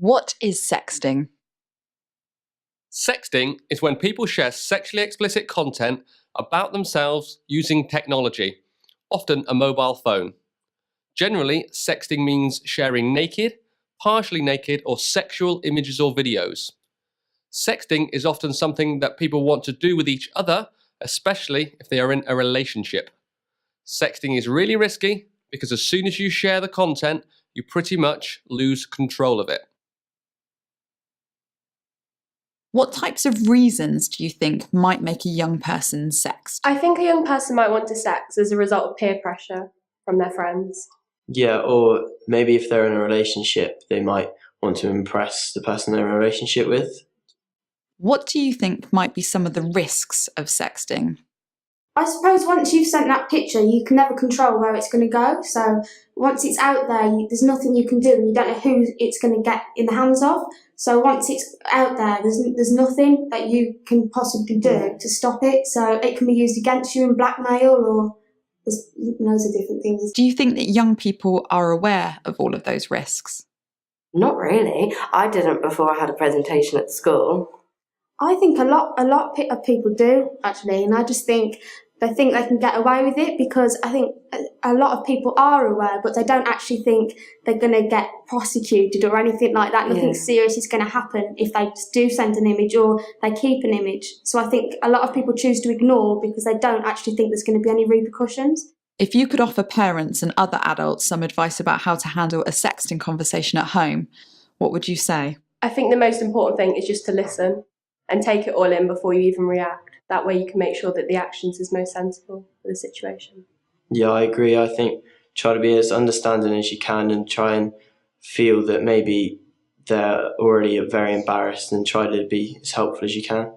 What is sexting? Sexting is when people share sexually explicit content about themselves using technology, often a mobile phone. Generally, sexting means sharing naked, partially naked, or sexual images or videos. Sexting is often something that people want to do with each other, especially if they are in a relationship. Sexting is really risky because as soon as you share the content, you pretty much lose control of it. What types of reasons do you think might make a young person sext? I think a young person might want to sex as a result of peer pressure from their friends. Yeah, or maybe if they're in a relationship, they might want to impress the person they're in a relationship with. What do you think might be some of the risks of sexting? I suppose once you've sent that picture, you can never control where it's going to go. So once it's out there, there's nothing you can do, and you don't know who it's going to get in the hands of. So once it's out there, there's nothing that you can possibly do to stop it. So it can be used against you in blackmail, or there's loads of different things. Do you think that young people are aware of all of those risks? Not really. I didn't before I had a presentation at school. I think a lot of people do, actually, and I just think they can get away with it because I think a lot of people are aware, but they don't actually think they're going to get prosecuted or anything like that. Nothing serious is going to happen if they do send an image or they keep an image. So I think a lot of people choose to ignore because they don't actually think there's going to be any repercussions. If you could offer parents and other adults some advice about how to handle a sexting conversation at home, what would you say? I think the most important thing is just to listen and take it all in before you even react. That way you can make sure that the actions is most sensible for the situation. Yeah, I agree. I think try to be as understanding as you can and try and feel that maybe they're already very embarrassed and try to be as helpful as you can.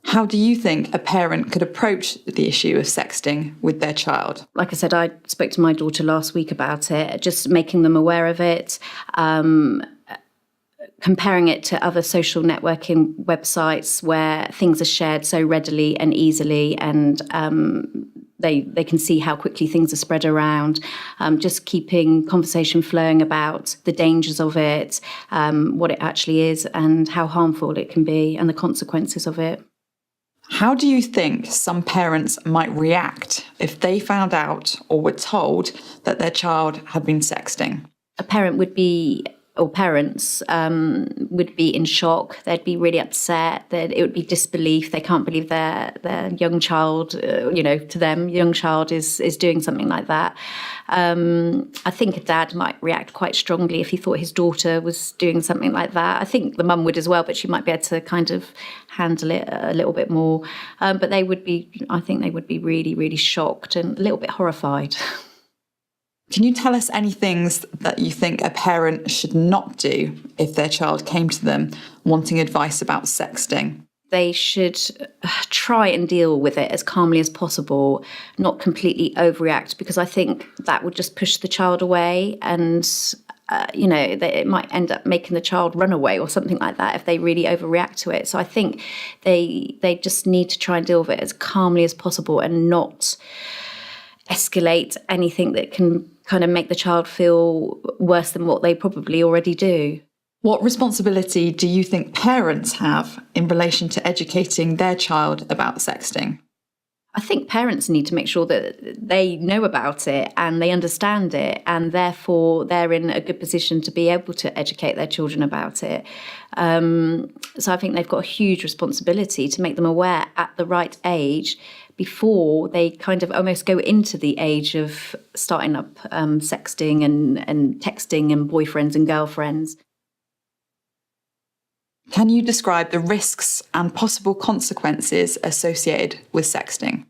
How do you think a parent could approach the issue of sexting with their child? Like I said, I spoke to my daughter last week about it, just making them aware of it, comparing it to other social networking websites where things are shared so readily and easily, and they can see how quickly things are spread around. Just keeping conversation flowing about the dangers of it, what it actually is and how harmful it can be and the consequences of it. How do you think some parents might react if they found out or were told that their child had been sexting? A parent would be, or parents would be in shock. They'd be really upset. It would be disbelief. They can't believe their young child, to them, young child is doing something like that. I think a dad might react quite strongly if he thought his daughter was doing something like that. I think the mum would as well, but she might be able to kind of handle it a little bit more. But I think they would be really, really shocked and a little bit horrified. Can you tell us any things that you think a parent should not do if their child came to them wanting advice about sexting? They should try and deal with it as calmly as possible, not completely overreact, because I think that would just push the child away and, it might end up making the child run away or something like that if they really overreact to it. So I think they just need to try and deal with it as calmly as possible and not escalate anything that can kind of make the child feel worse than what they probably already do. What responsibility do you think parents have in relation to educating their child about sexting? I think parents need to make sure that they know about it and they understand it, and therefore they're in a good position to be able to educate their children about it. So I think they've got a huge responsibility to make them aware at the right age before they kind of almost go into the age of starting up sexting and texting and boyfriends and girlfriends. Can you describe the risks and possible consequences associated with sexting?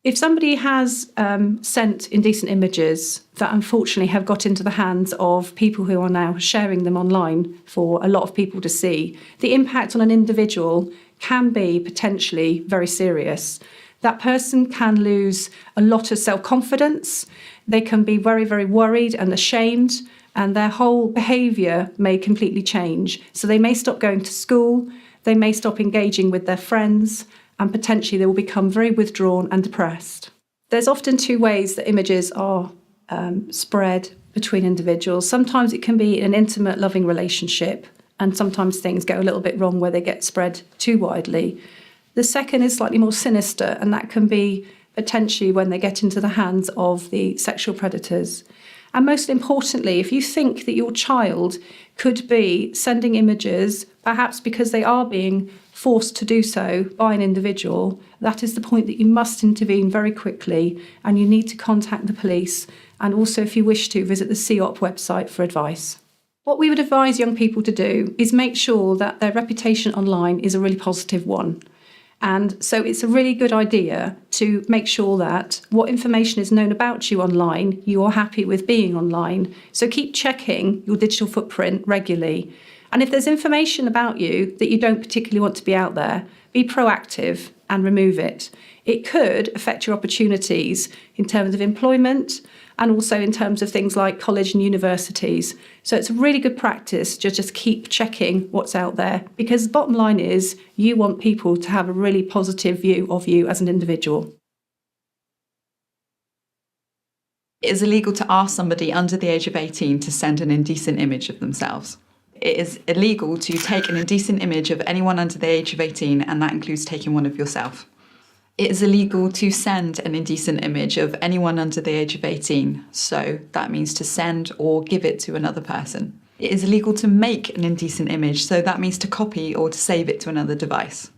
If somebody has sent indecent images that unfortunately have got into the hands of people who are now sharing them online for a lot of people to see, the impact on an individual can be potentially very serious. That person can lose a lot of self-confidence. They can be very, very worried and ashamed, and their whole behaviour may completely change. So they may stop going to school, they may stop engaging with their friends, and potentially they will become very withdrawn and depressed. There's often two ways that images are spread between individuals. Sometimes it can be an intimate, loving relationship, and sometimes things go a little bit wrong where they get spread too widely. The second is slightly more sinister, and that can be potentially when they get into the hands of the sexual predators. And most importantly, if you think that your child could be sending images, perhaps because they are being forced to do so by an individual, that is the point that you must intervene very quickly, and you need to contact the police, and also, if you wish to, visit the CEOP website for advice. What we would advise young people to do is make sure that their reputation online is a really positive one. And so it's a really good idea to make sure that what information is known about you online, you are happy with being online. So keep checking your digital footprint regularly. And if there's information about you that you don't particularly want to be out there, be proactive and remove it. It could affect your opportunities in terms of employment and also in terms of things like college and universities. So it's a really good practice to just keep checking what's out there, because the bottom line is you want people to have a really positive view of you as an individual. It is illegal to ask somebody under the age of 18 to send an indecent image of themselves. It is illegal to take an indecent image of anyone under the age of 18, and that includes taking one of yourself. It is illegal to send an indecent image of anyone under the age of 18, so that means to send or give it to another person. It is illegal to make an indecent image, so that means to copy or to save it to another device.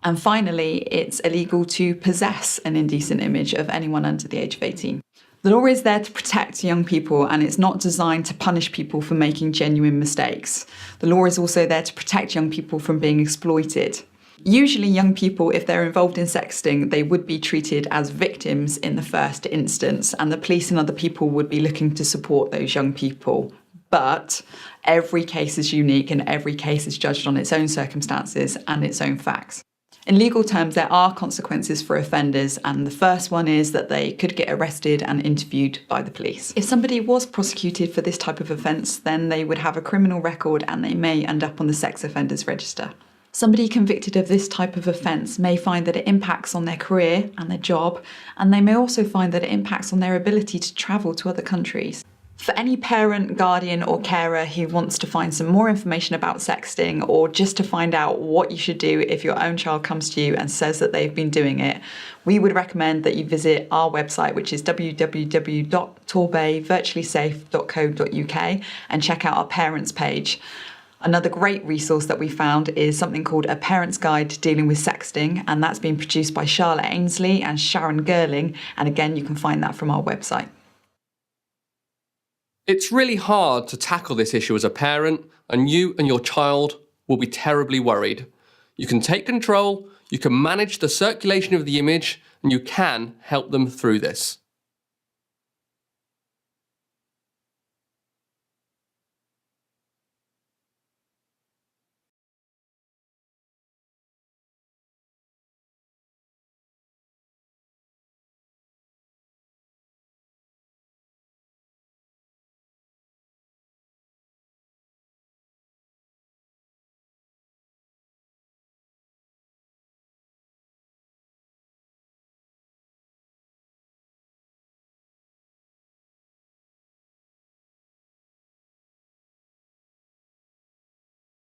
And finally, it's illegal to possess an indecent image of anyone under the age of 18. The law is there to protect young people, and it's not designed to punish people for making genuine mistakes. The law is also there to protect young people from being exploited. Usually young people, if they're involved in sexting, they would be treated as victims in the first instance, and the police and other people would be looking to support those young people. But every case is unique, and every case is judged on its own circumstances and its own facts. In legal terms, there are consequences for offenders, and the first one is that they could get arrested and interviewed by the police. If somebody was prosecuted for this type of offence, then they would have a criminal record and they may end up on the sex offenders register. Somebody convicted of this type of offence may find that it impacts on their career and their job, and they may also find that it impacts on their ability to travel to other countries. For any parent, guardian or carer who wants to find some more information about sexting, or just to find out what you should do if your own child comes to you and says that they've been doing it, we would recommend that you visit our website, which is www.torbayvirtuallysafe.co.uk, and check out our parents page. Another great resource that we found is something called A Parent's Guide to Dealing with Sexting, and that's been produced by Charlotte Ainsley and Sharon Gerling, and again, you can find that from our website. It's really hard to tackle this issue as a parent, and you and your child will be terribly worried. You can take control, you can manage the circulation of the image, and you can help them through this.